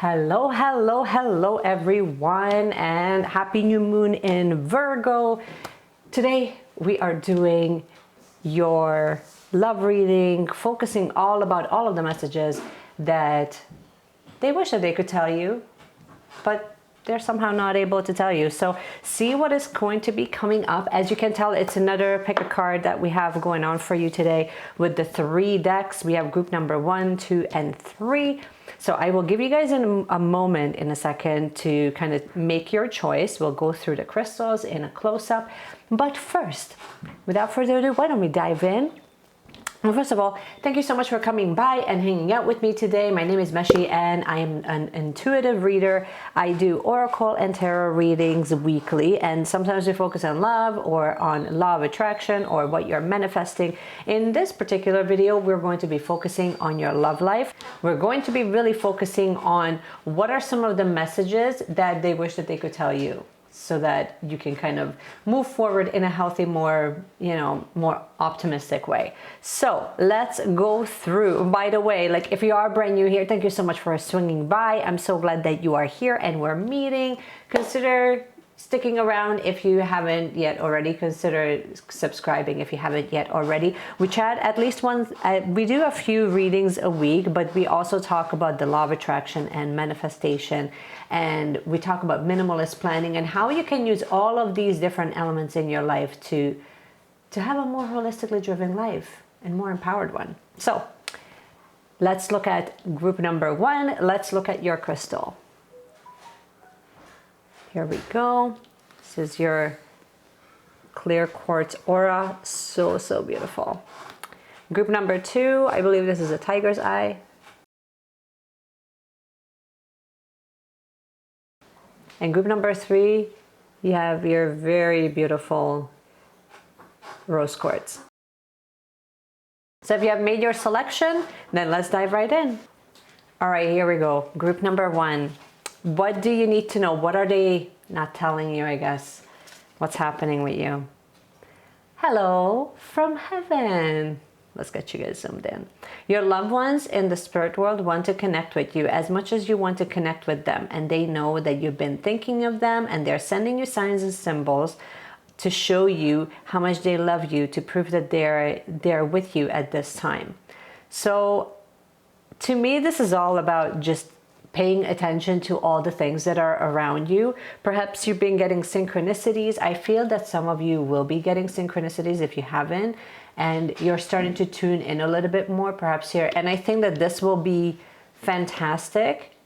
Hello, hello, hello everyone, and happy new moon in Virgo. Today we are doing your love reading, focusing all about all of the messages that they wish that they could tell you, but they're somehow not able to tell you. So see what is going to be coming up. As you can tell, it's another pick a card that we have going on for you today with the 3 decks. We have group number 1, 2, and 3. So I will give you guys a moment in a second to kind of make your choice. We'll go through the crystals in a close-up. But first, without further ado, why don't we dive in? Well, first of all, thank you so much for coming by and hanging out with me today. My name is Meshi and I am an intuitive reader. I do oracle and tarot readings weekly, and sometimes we focus on love or on law of attraction or what you're manifesting. In this particular video, we're going to be focusing on your love life. We're going to be really focusing on what are some of the messages that they wish that they could tell you, so that you can kind of move forward in a healthy, more optimistic way. So let's go through. By the way, like if you are brand new here, thank you so much for swinging by. I'm so glad that you are here and we're meeting. Consider sticking around if you haven't yet already. Consider subscribing if you haven't yet already. We chat at least once. We do a few readings a week, but we also talk about the law of attraction and manifestation, and we talk about minimalist planning and how you can use all of these different elements in your life to have a more holistically driven life and more empowered one. So let's look at group number 1. Let's look at your crystal. Here we go. This is your clear quartz aura. So beautiful. Group number 2, I believe this is a tiger's eye. And group number 3, you have your very beautiful rose quartz. So if you have made your selection, then let's dive right in. All right, here we go. Group number 1. What do you need to know? What are they not telling you, I guess? What's happening with you? Hello from heaven. Let's get you guys zoomed in. Your loved ones in the spirit world want to connect with you as much as you want to connect with them. And they know that you've been thinking of them, and they're sending you signs and symbols to show you how much they love you, to prove that they're with you at this time. So to me, this is all about just paying attention to all the things that are around you. Perhaps you've been getting synchronicities. I feel that some of you will be getting synchronicities if you haven't, and you're starting to tune in a little bit more perhaps here. And I think that this will be fantastic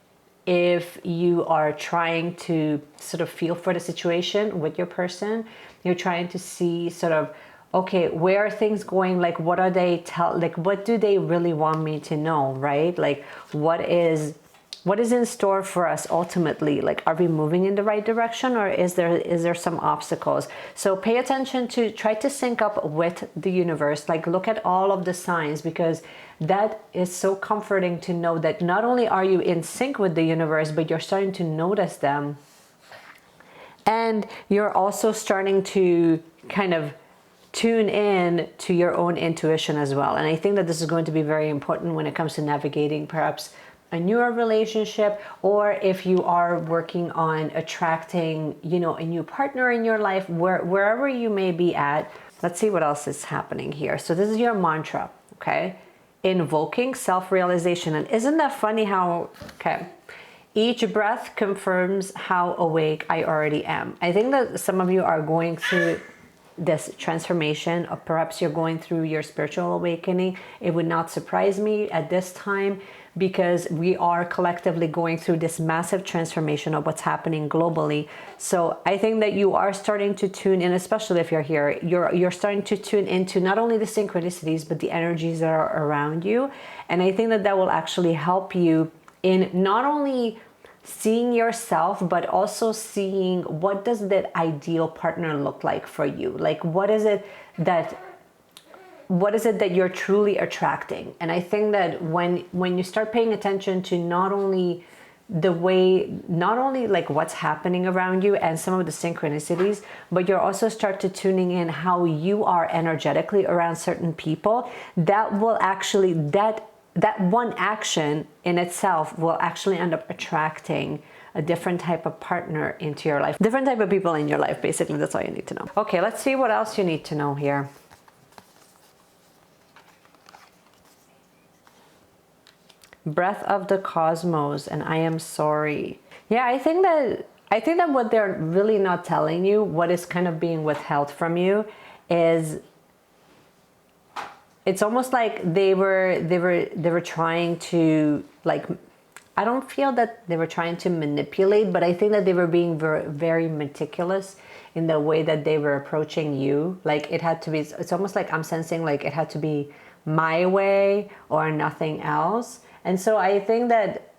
if you are trying to sort of feel for the situation with your person. You're trying to see sort of, okay, where are things going? Like, what are they what do they really want me to know, right? Like, what is in store for us ultimately? Like, are we moving in the right direction, or is there some obstacles? So pay attention to, try to sync up with the universe. Like, look at all of the signs, because that is so comforting to know that not only are you in sync with the universe, but you're starting to notice them. And you're also starting to kind of tune in to your own intuition as well. And I think that this is going to be very important when it comes to navigating perhaps a newer relationship, or if you are working on attracting, a new partner in your life, wherever you may be at. Let's see what else is happening here. So this is your mantra, okay? Invoking self-realization. And isn't that funny how, each breath confirms how awake I already am. I think that some of you are going through this transformation, or perhaps you're going through your spiritual awakening. It would not surprise me at this time, because we are collectively going through this massive transformation of what's happening globally. So I think that you are starting to tune in, especially if you're here, you're starting to tune into not only the synchronicities, but the energies that are around you. And I think that that will actually help you in not only seeing yourself, but also seeing what does that ideal partner look like for you? Like, what is it that you're truly attracting? And I think that when you start paying attention to not only like what's happening around you and some of the synchronicities, but you're also start to tuning in how you are energetically around certain people, that that one action in itself will actually end up attracting a different type of partner into your life, different type of people in your life. Basically, that's all you need to know. Okay, let's see what else you need to know here. Breath of the cosmos, and I am sorry. Yeah, I think that what they're really not telling you, what is kind of being withheld from you, is it's almost like they were trying to, like, I don't feel that they were trying to manipulate, but I think that they were being very, very meticulous in the way that they were approaching you. Like, it had to be, it's almost like I'm sensing like it had to be my way or nothing else. And so I think that,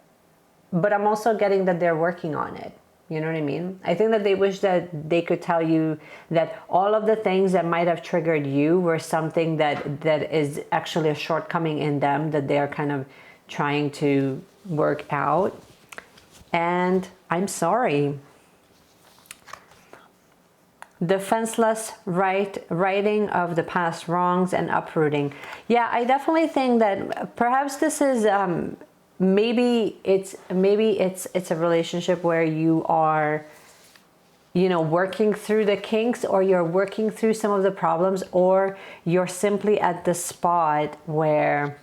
but I'm also getting that they're working on it. You know what I mean? I think that they wish that they could tell you that all of the things that might have triggered you were something that is actually a shortcoming in them that they're kind of trying to work out. And I'm sorry. Defenseless righting of the past wrongs and uprooting. Yeah, I definitely think that perhaps this is maybe it's a relationship where you are, you know, working through the kinks, or you're working through some of the problems, or you're simply at the spot where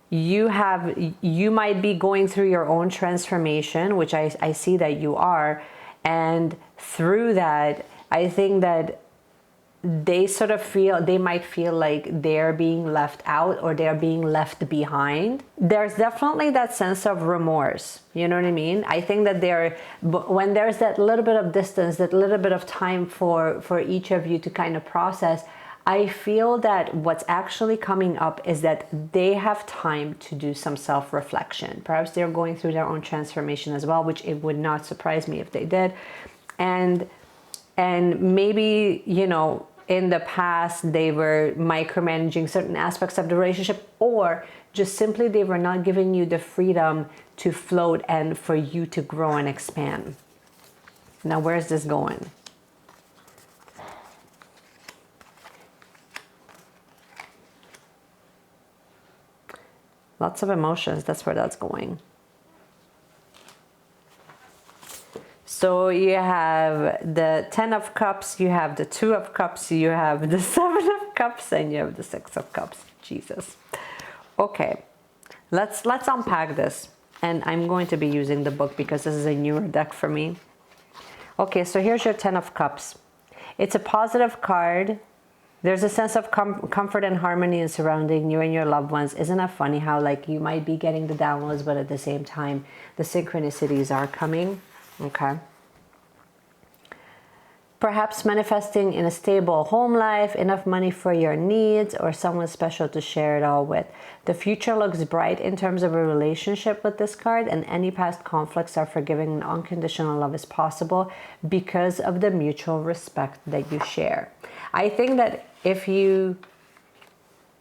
you might be going through your own transformation, which I see that you are. And through that, I think that they sort of they might feel like they're being left out or they're being left behind. There's definitely that sense of remorse. You know what I mean? I think that when there's that little bit of distance, that little bit of time for each of you to kind of process, I feel that what's actually coming up is that they have time to do some self-reflection. Perhaps they're going through their own transformation as well, which it would not surprise me if they did. And maybe, you know, in the past they were micromanaging certain aspects of the relationship, or just simply they were not giving you the freedom to float and for you to grow and expand. Now, where's this going? Lots of emotions, that's where that's going. So you have the 10 of Cups, you have the 2 of Cups, you have the 7 of Cups, and you have the 6 of Cups. Jesus. Okay, let's unpack this. And I'm going to be using the book because this is a newer deck for me. Okay, so here's your 10 of Cups. It's a positive card. There's a sense of comfort and harmony in surrounding you and your loved ones. Isn't that funny how, like, you might be getting the downloads, but at the same time, the synchronicities are coming? Okay. Perhaps manifesting in a stable home life, enough money for your needs, or someone special to share it all with. The future looks bright in terms of a relationship with this card, and any past conflicts are forgiven and unconditional love is possible because of the mutual respect that you share. I think that if you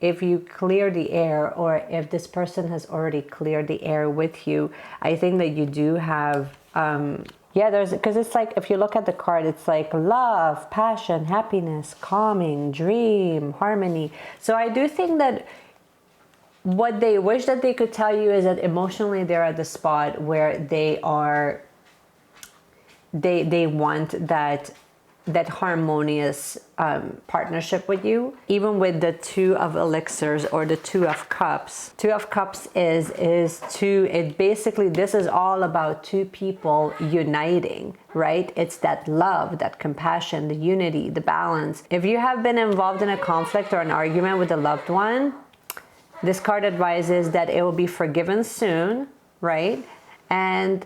clear the air, or if this person has already cleared the air with you, I think that you do have because it's like, if you look at the card, it's like love, passion, happiness, calming, dream, harmony. So I do think that what they wish that they could tell you is that emotionally they're at the spot where they want that harmonious partnership with you. Even with the 2 of Elixirs or the 2 of Cups. 2 of Cups is two, it basically, this is all about 2 people uniting, right? It's that love, that compassion, the unity, the balance. If you have been involved in a conflict or an argument with a loved one, this card advises that it will be forgiven soon, right? And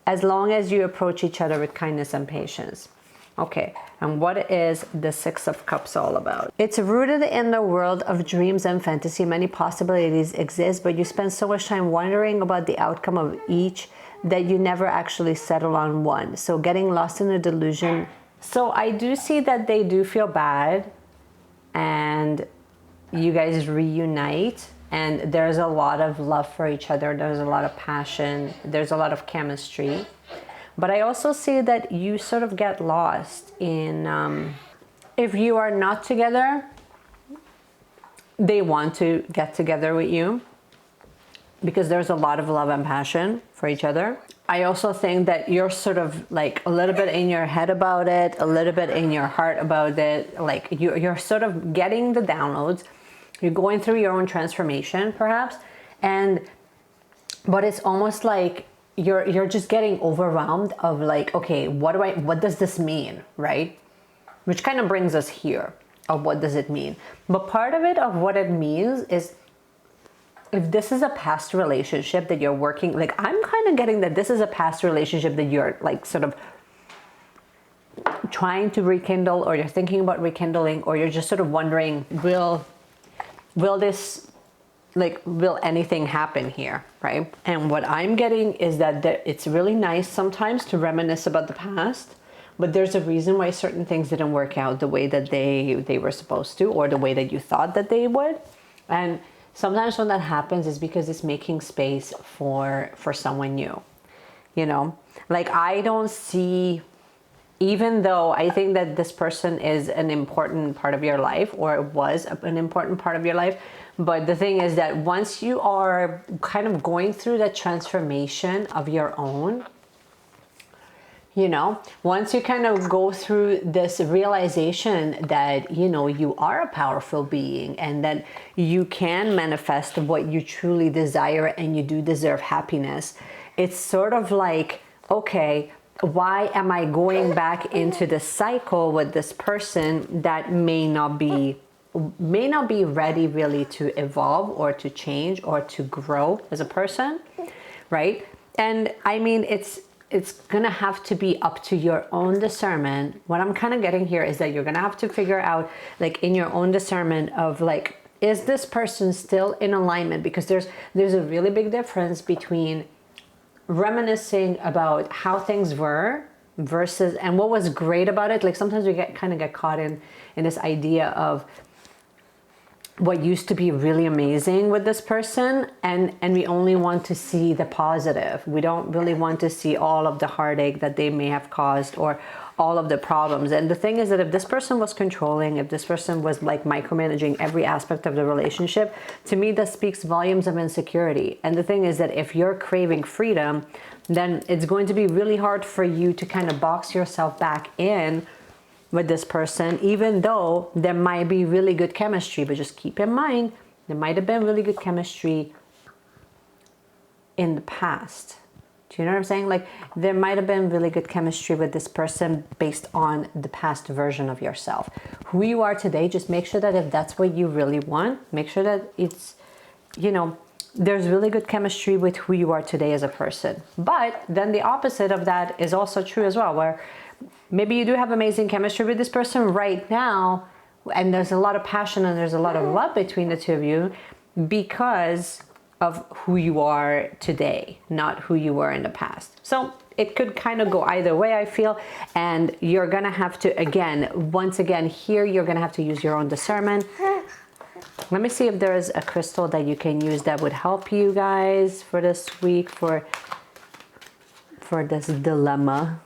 as long as you approach each other with kindness and patience. Okay, and what is the 6 of Cups all about? It's rooted in the world of dreams and fantasy. Many possibilities exist, but you spend so much time wondering about the outcome of each that you never actually settle on one. So getting lost in a delusion. So I do see that they do feel bad, and you guys reunite, and there's a lot of love for each other. There's a lot of passion. There's a lot of chemistry. But I also see that you sort of get lost in, if you are not together, they want to get together with you because there's a lot of love and passion for each other. I also think that you're sort of like a little bit in your head about it, a little bit in your heart about it. Like you're sort of getting the downloads. You're going through your own transformation perhaps. But it's almost like you're just getting overwhelmed of like, okay, what does this mean, right? Which kind of brings us here of what does it mean. But part of it of what it means is, if this is a past relationship that you're working, like I'm kind of getting that this is a past relationship that you're like sort of trying to rekindle, or you're thinking about rekindling, or you're just sort of wondering, will this, like, will anything happen here, right? And what I'm getting is that it's really nice sometimes to reminisce about the past, but there's a reason why certain things didn't work out the way that they were supposed to, or the way that you thought that they would. And sometimes when that happens is because it's making space for someone new, you know? Like I don't see, even though I think that this person is an important part of your life, or was an important part of your life, but the thing is that once you are kind of going through that transformation of your own, you know, once you kind of go through this realization that, you know, you are a powerful being and that you can manifest what you truly desire and you do deserve happiness, it's sort of like, okay, why am I going back into the cycle with this person that may not be ready really to evolve or to change or to grow as a person, right? And I mean, it's gonna have to be up to your own discernment. What I'm kind of getting here is that you're gonna have to figure out, like in your own discernment of like, is this person still in alignment? Because there's a really big difference between reminiscing about how things were versus, and what was great about it. Like sometimes we get caught in this idea of what used to be really amazing with this person, and we only want to see the positive. We don't really want to see all of the heartache that they may have caused or all of the problems. And the thing is that if this person was controlling, if this person was like micromanaging every aspect of the relationship, to me that speaks volumes of insecurity. And the thing is that if you're craving freedom, then it's going to be really hard for you to kind of box yourself back in with this person, even though there might be really good chemistry. But just keep in mind, there might have been really good chemistry in the past. Do you know what I'm saying? Like there might have been really good chemistry with this person based on the past version of yourself. Who you are today, just make sure that if that's what you really want, make sure that it's, you know, there's really good chemistry with who you are today as a person. But then the opposite of that is also true as well, where maybe you do have amazing chemistry with this person right now, and there's a lot of passion and there's a lot of love between the two of you because of who you are today, not who you were in the past. So it could kind of go either way, I feel. And you're gonna have to, again, once again, here, you're gonna have to use your own discernment. Let me see if there's a crystal that you can use that would help you guys for this week, for this dilemma.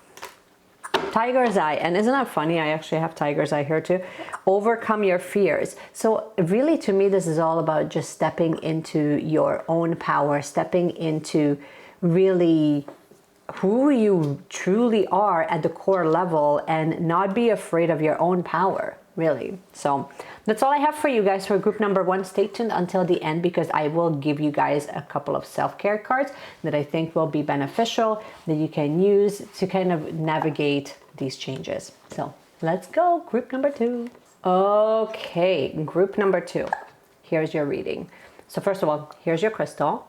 Tiger's Eye. And isn't that funny? I actually have Tiger's Eye here too. Overcome your fears. So really, to me, this is all about just stepping into your own power, stepping into really who you truly are at the core level, and not be afraid of your own power, really. So that's all I have for you guys for group number 1. Stay tuned until the end, because I will give you guys a couple of self-care cards that I think will be beneficial, that you can use to kind of navigate these changes. So let's go, group number 2. Okay, group number 2. Here's your reading. So first of all, here's your crystal.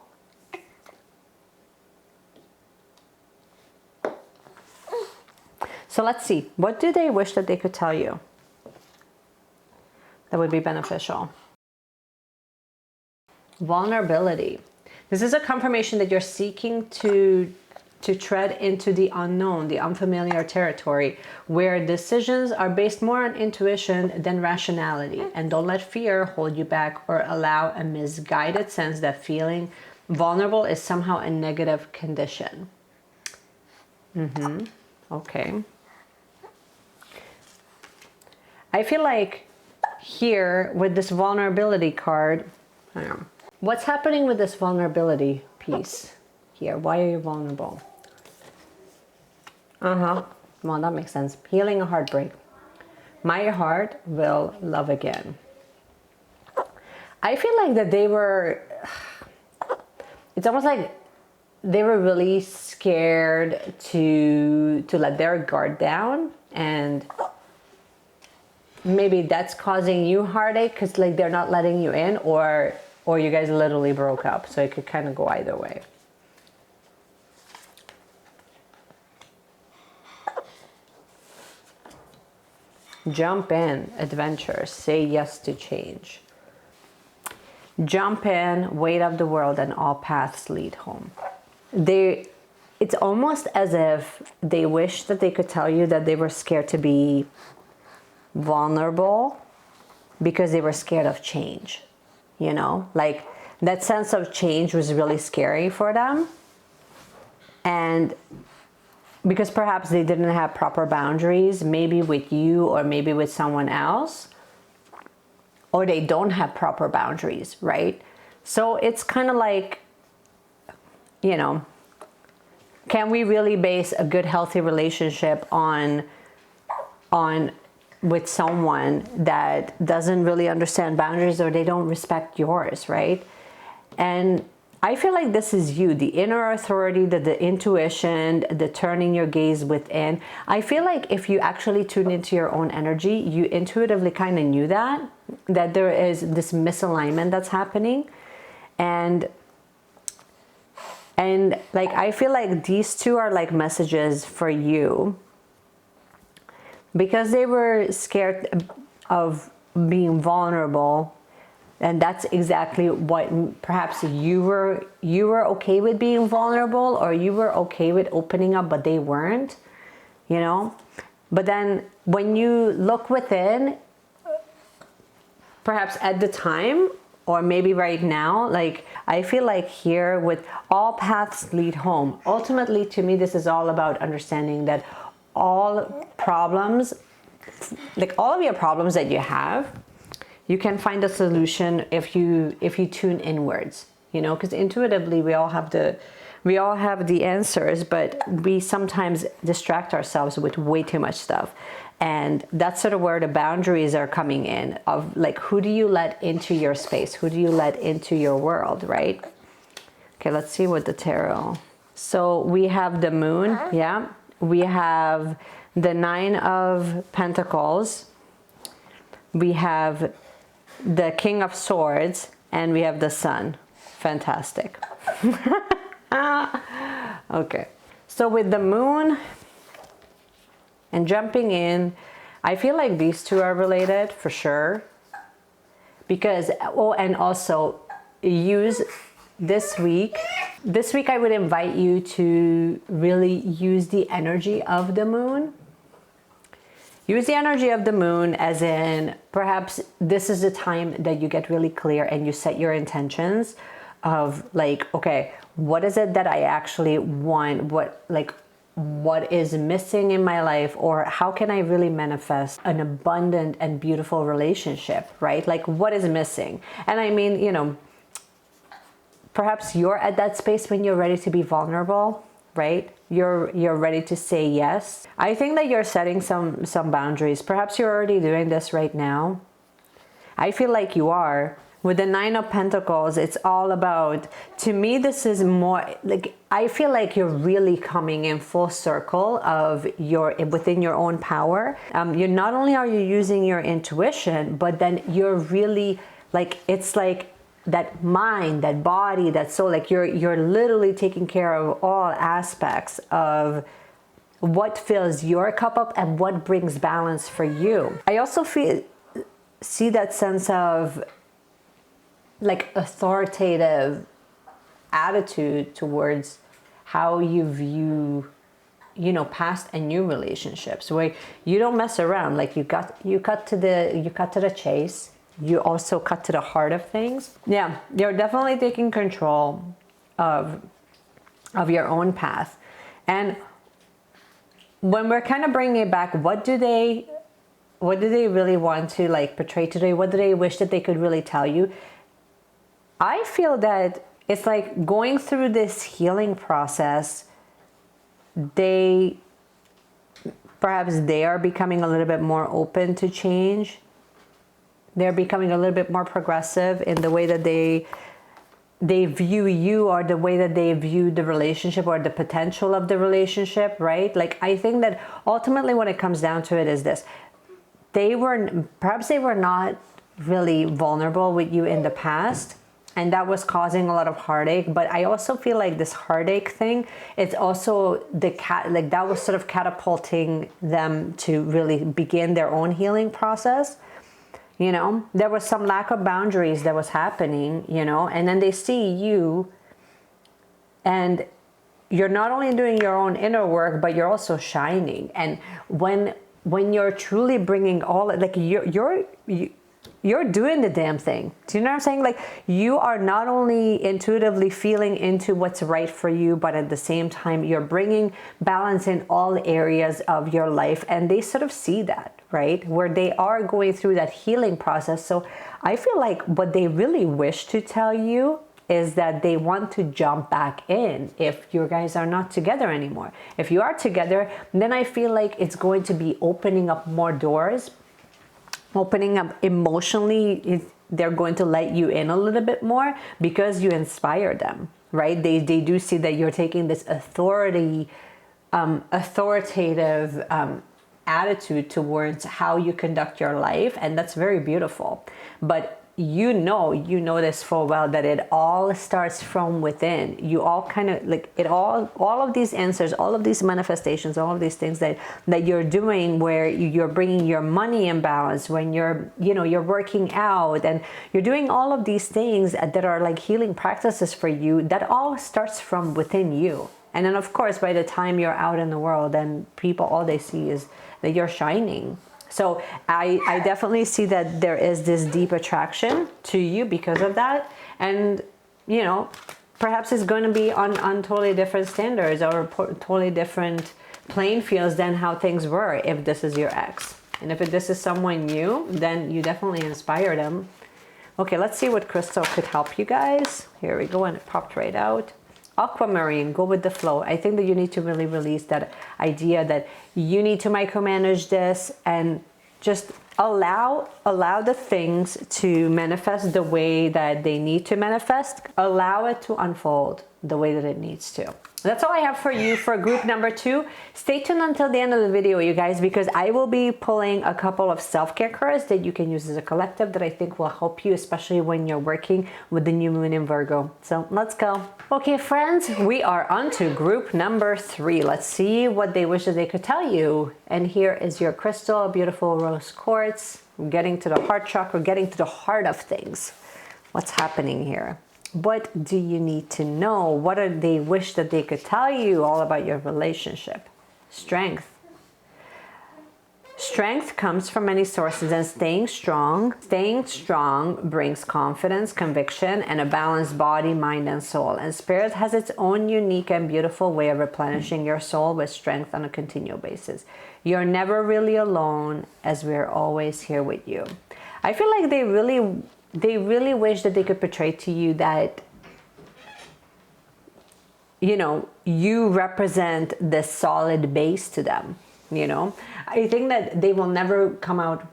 So let's see, what do they wish that they could tell you that would be beneficial? Vulnerability. This is a confirmation that you're seeking to tread into the unknown, the unfamiliar territory, where decisions are based more on intuition than rationality. And don't let fear hold you back or allow a misguided sense that feeling vulnerable is somehow a negative condition. Okay. I feel like here with this vulnerability card, hang on. What's happening with this vulnerability piece here? Why are you vulnerable? Well, that makes sense. Healing a heartbreak. My heart will love again. I feel like that they were, it's almost like they were really scared to let their guard down, and maybe that's causing you heartache because like they're not letting you in, or you guys literally broke up. So it could kind of go either way. Jump in, adventure, say yes to change. Jump in, weight of the world, and all paths lead home. It's almost as if they wish that they could tell you that they were scared to be vulnerable because they were scared of change. You know, like that sense of change was really scary for them. And because perhaps they didn't have proper boundaries, maybe with you or maybe with someone else, or they don't have proper boundaries, right? So it's kind of like, you know, can we really base a good, healthy relationship on with someone that doesn't really understand boundaries, or they don't respect yours, right? And I feel like this is you, the inner authority, the intuition, the turning your gaze within. I feel like if you actually tune into your own energy, you intuitively kind of knew that there is this misalignment that's happening. And like, I feel like these two are like messages for you because they were scared of being vulnerable. And that's exactly what perhaps you were okay with being vulnerable, or you were okay with opening up, but they weren't, you know. But then when you look within, perhaps at the time, or maybe right now, like I feel like here with all paths lead home, ultimately to me this is all about understanding that all problems, like all of your problems that you have, you can find a solution if you tune inwards, you know, because intuitively we all have the answers, but we sometimes distract ourselves with way too much stuff. And that's sort of where the boundaries are coming in, of like, who do you let into your space? Who do you let into your world, right? Okay, let's see what the tarot. So we have the moon, yeah. We have the 9 of Pentacles. We have the King of Swords, and we have the Sun. Fantastic. Okay, so with the moon and jumping in, I feel like these two are related for sure, because and also use this week I would invite you to really use the energy of the moon. Use the energy of the moon as in, perhaps this is the time that you get really clear and you set your intentions of like, okay, what is it that I actually want? What is missing in my life? Or how can I really manifest an abundant and beautiful relationship, right? Like, what is missing? And I mean, you know, perhaps you're at that space when you're ready to be vulnerable, right? You're ready to say yes. I think that you're setting some boundaries. Perhaps you're already doing this right now. I feel like you are. With the 9 of Pentacles, it's all about, to me, this is more like, I feel like you're really coming in full circle of within your own power. You're not only are you using your intuition, but then you're really like, it's like that mind, that body, that soul, like you're literally taking care of all aspects of what fills your cup up and what brings balance for you. I also see that sense of like authoritative attitude towards how you view, you know, past and new relationships, where you don't mess around. Like you cut to the chase. You also cut to the heart of things. Yeah, you're definitely taking control of your own path. And when we're kind of bringing it back, what do they what do they really want to like portray today? What do they wish that they could really tell you? I feel that it's like going through this healing process, perhaps they are becoming a little bit more open to change. They're becoming a little bit more progressive in the way that they view you, or the way that they view the relationship, or the potential of the relationship, right? Like, I think that ultimately when it comes down to it is this: perhaps they were not really vulnerable with you in the past, and that was causing a lot of heartache. But I also feel like this heartache thing, it's also like that was sort of catapulting them to really begin their own healing process. You know, there was some lack of boundaries that was happening, you know, and then they see you, and you're not only doing your own inner work, but you're also shining. And when you're truly bringing all, like, you're doing the damn thing. Do you know what I'm saying? Like, you are not only intuitively feeling into what's right for you, but at the same time, you're bringing balance in all areas of your life. And they sort of see that, right? Where they are going through that healing process. So I feel like what they really wish to tell you is that they want to jump back in if you guys are not together anymore. If you are together, then I feel like it's going to be opening up more doors, opening up emotionally. They're going to let you in a little bit more because you inspire them, right? They do see that you're taking this authoritative attitude towards how you conduct your life, and that's very beautiful. But you know this full well, that it all starts from within. You all kind of like it all of these answers, all of these manifestations, all of these things that you're doing, where you're bringing your money in balance, when you're working out, and you're doing all of these things that are like healing practices for you, that all starts from within you. And then of course, by the time you're out in the world, then people, all they see is that you're shining. So I definitely see that there is this deep attraction to you because of that. And, you know, perhaps it's going to be on totally different standards, or totally different playing fields than how things were if this is your ex. And if this is someone new, then you definitely inspire them. Okay, let's see what crystal could help you guys. Here we go, and it popped right out. Aquamarine, go with the flow. I think that you need to really release that idea that you need to micromanage this, and just allow the things to manifest the way that they need to manifest. Allow it to unfold the way that it needs to. That's all I have for you for group number 2. Stay tuned until the end of the video, you guys, because I will be pulling a couple of self-care cards that you can use as a collective that I think will help you, especially when you're working with the new moon in Virgo. So let's go. Okay, friends, we are on to group number 3. Let's see what they wish that they could tell you. And here is your crystal, beautiful rose quartz. We're getting to the heart chakra, getting to the heart of things. What's happening here? What do you need to know? What do they wish that they could tell you all about your relationship? Strength. Strength comes from many sources, and staying strong brings confidence, conviction, and a balanced body, mind, and soul. And spirit has its own unique and beautiful way of replenishing your soul with strength on a continual basis. You're never really alone, as we're always here with you. I feel like they really wish that they could portray to you that, you know, you represent this solid base to them, you know. I think that they will never come out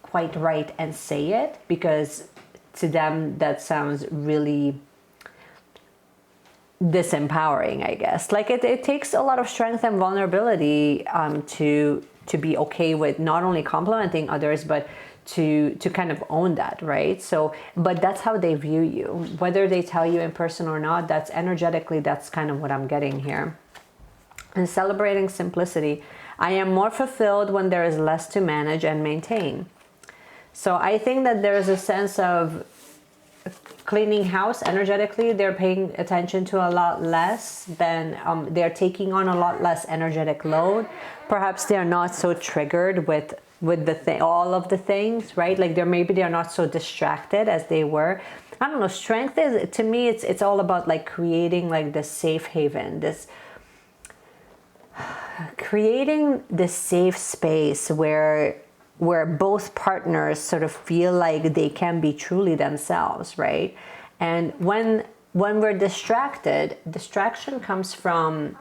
quite right and say it, because to them that sounds really disempowering, I guess. Like it takes a lot of strength and vulnerability to be okay with not only complimenting others, but to kind of own that, right? So, but that's how they view you. Whether they tell you in person or not, that's energetically, that's kind of what I'm getting here. And celebrating simplicity. I am more fulfilled when there is less to manage and maintain. So I think that there is a sense of cleaning house energetically. They're paying attention to a lot less than, they're taking on a lot less energetic load. Perhaps they're not so triggered with all of the things, right? Like they're not so distracted as they were. I don't know. Strength is, to me, it's all about like creating like this safe haven, creating this safe space where where both partners sort of feel like they can be truly themselves, right? And when we're distracted, distraction comes from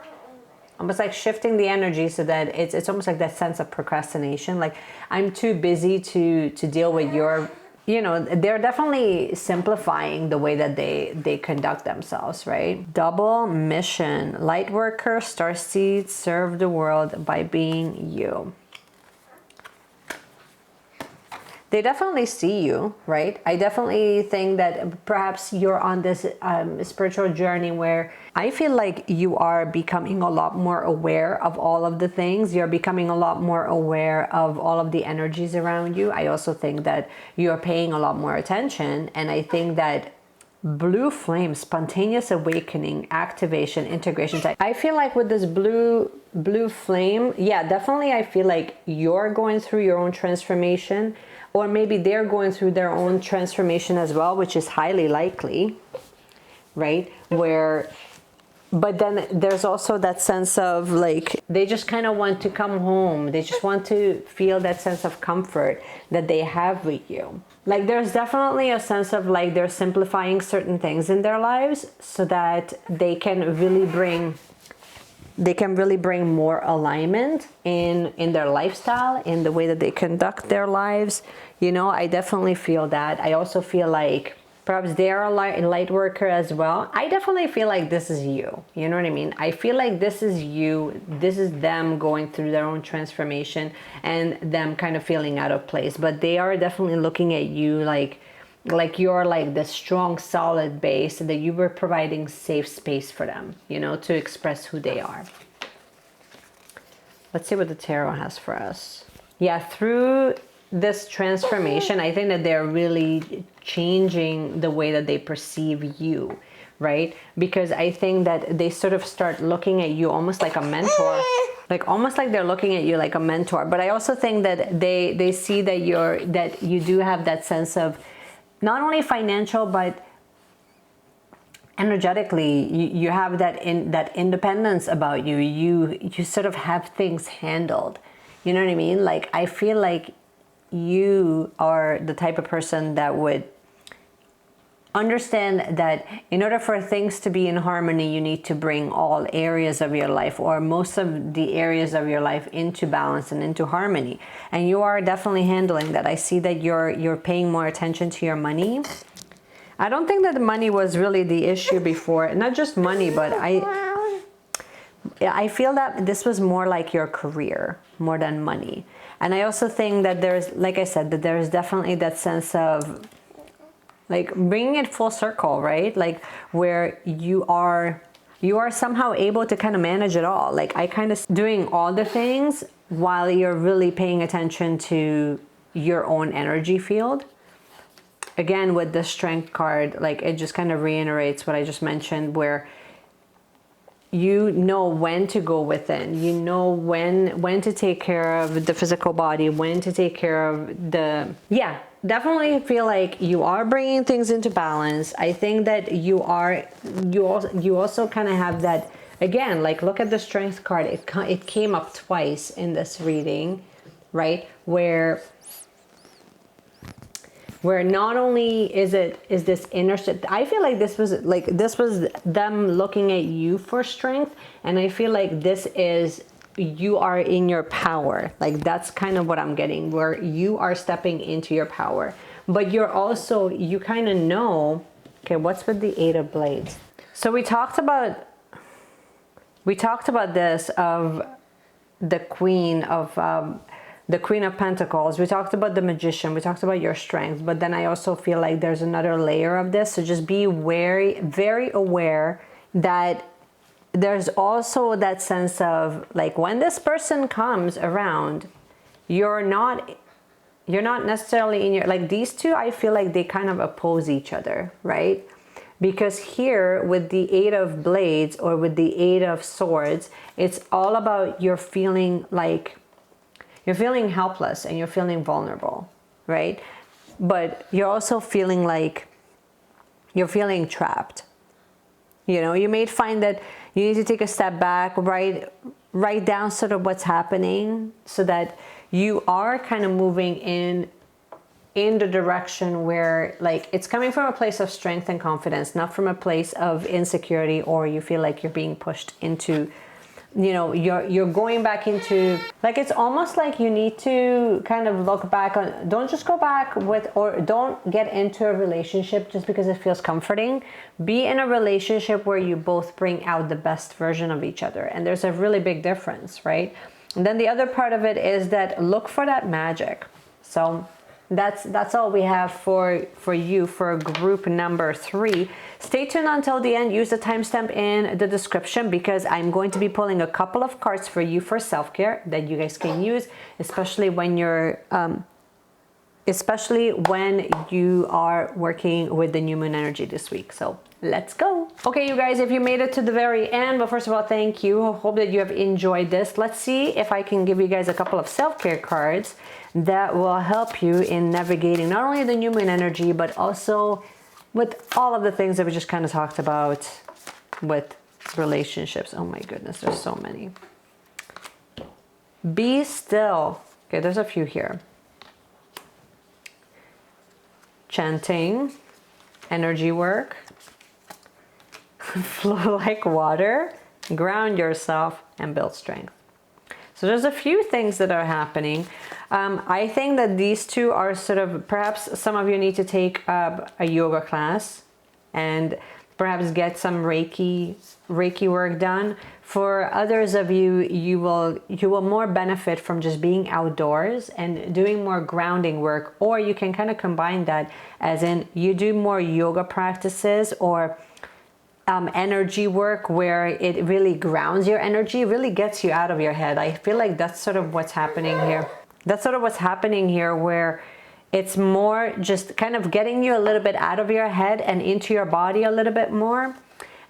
almost like shifting the energy, so that it's almost like that sense of procrastination. Like, I'm too busy to deal with your, you know, they're definitely simplifying the way that they conduct themselves, right? Double mission, light worker, starseed, serve the world by being you. They definitely see you, right? I definitely think that perhaps you're on this spiritual journey where I feel like you are becoming a lot more aware of all of the things. You're becoming a lot more aware of all of the energies around you. I also think that you're paying a lot more attention. And I think that blue flame, spontaneous awakening, activation, integration. I feel like with this blue flame, yeah, definitely I feel like you're going through your own transformation, or maybe they're going through their own transformation as well, which is highly likely, right? But then there's also that sense of like, they just kind of want to come home. They just want to feel that sense of comfort that they have with you. Like, there's definitely a sense of like, they're simplifying certain things in their lives so that they can really bring more alignment in their lifestyle, in the way that they conduct their lives. You know, I definitely feel that. I also feel like perhaps they're a light worker as well. I definitely feel like this is you. You know what I mean? I feel like this is you. This is them going through their own transformation and them kind of feeling out of place. But they are definitely looking at you like you're like the strong, solid base, and that you were providing safe space for them, you know, to express who they are. Let's see what the tarot has for us. Yeah, through this transformation, I think that they're really changing the way that they perceive you, right? Because I think that they sort of start looking at you almost like a mentor, like almost like they're looking at you like a mentor. But I also think that they see that you do have that sense of not only financial, but energetically, you have that independence about you. You sort of have things handled. You know what I mean? Like, I feel like you are the type of person that would understand that in order for things to be in harmony, you need to bring all areas of your life, or most of the areas of your life, into balance and into harmony. And you are definitely handling that. I see that you're paying more attention to your money. I don't think that the money was really the issue before. Not just money, but I feel that this was more like your career more than money. And I also think that there's, like I said, that there's definitely that sense of like bringing it full circle, right? Like, where you are somehow able to kind of manage it all. Like, I kind of doing all the things while you're really paying attention to your own energy field. Again, with the Strength card, like, it just kind of reiterates what I just mentioned, where you know when to go within, you know when to take care of the physical body, when to take care of the, yeah, definitely feel like you are bringing things into balance. I think that you also kind of have that, again, like, look at the Strength card. It came up twice in this reading, right? Where not only is this inner, I feel like this was them looking at you for strength, and I feel like this is, you are in your power. Like, that's kind of what I'm getting, where you are stepping into your power. But you're also, you kind of know, okay, what's with the Eight of Blades? So we talked about this of the Queen of Pentacles. We talked about the Magician. We talked about your strength. But then I also feel like there's another layer of this. So just be very aware that there's also that sense of like, when this person comes around, you're not necessarily in your, like, these two, I feel like they kind of oppose each other, right? Because here with the Eight of Blades, or with the Eight of Swords, it's all about you're feeling helpless and you're feeling vulnerable, right? But you're also feeling like you're feeling trapped. You know, you may find that you need to take a step back, write down sort of what's happening, so that you are kind of moving in the direction where like it's coming from a place of strength and confidence, not from a place of insecurity, or you feel like you're being pushed into, you know, you're going back into, like, it's almost like you need to kind of look back on, don't just go back with, or don't get into a relationship just because it feels comforting. Be in a relationship where you both bring out the best version of each other, and there's a really big difference, right? And then the other part of it is that look for that magic. So that's all we have for you for group number 3. Stay tuned until the end. Use the timestamp in the description, because I'm going to be pulling a couple of cards for you for self-care that you guys can use, especially when you're especially when you are working with the new moon energy this week. So let's go. Okay, you guys, if you made it to the very end, but first of all, thank you. I hope that you have enjoyed this. Let's see if I can give you guys a couple of self-care cards that will help you in navigating not only the new moon energy, but also with all of the things that we just kind of talked about with relationships. Oh my goodness, there's so many. Be still. Okay, there's a few here. Chanting, energy work, flow like water, ground yourself, and build strength. So there's a few things that are happening. I think that these two are sort of, perhaps some of you need to take a yoga class and perhaps get some Reiki work done. For others of you, you will more benefit from just being outdoors and doing more grounding work, or you can kind of combine that, as in you do more yoga practices or energy work where it really grounds your energy, really gets you out of your head. I feel like that's sort of what's happening here. That's sort of what's happening here, where it's more just kind of getting you a little bit out of your head and into your body a little bit more.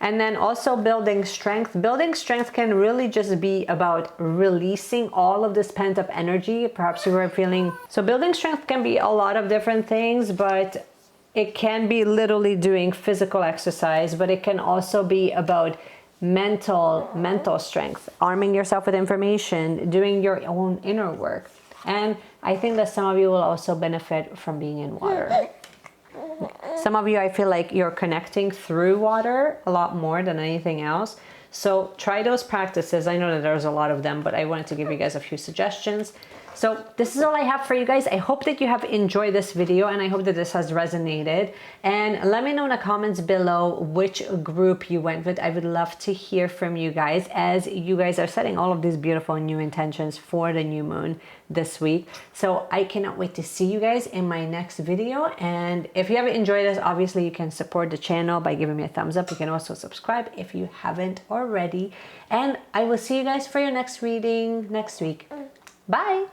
And then also building strength. Building strength can really just be about releasing all of this pent up energy. Perhaps you were feeling, so building strength can be a lot of different things, but it can be literally doing physical exercise, but it can also be about mental strength, arming yourself with information, doing your own inner work. And I think that some of you will also benefit from being in water. Some of you, I feel like you're connecting through water a lot more than anything else. So try those practices. I know that there's a lot of them, but I wanted to give you guys a few suggestions. So this is all I have for you guys. I hope that you have enjoyed this video, and I hope that this has resonated. And let me know in the comments below which group you went with. I would love to hear from you guys, as you guys are setting all of these beautiful new intentions for the new moon this week. So I cannot wait to see you guys in my next video. And if you have enjoyed this, obviously you can support the channel by giving me a thumbs up. You can also subscribe if you haven't already. And I will see you guys for your next reading next week. Bye.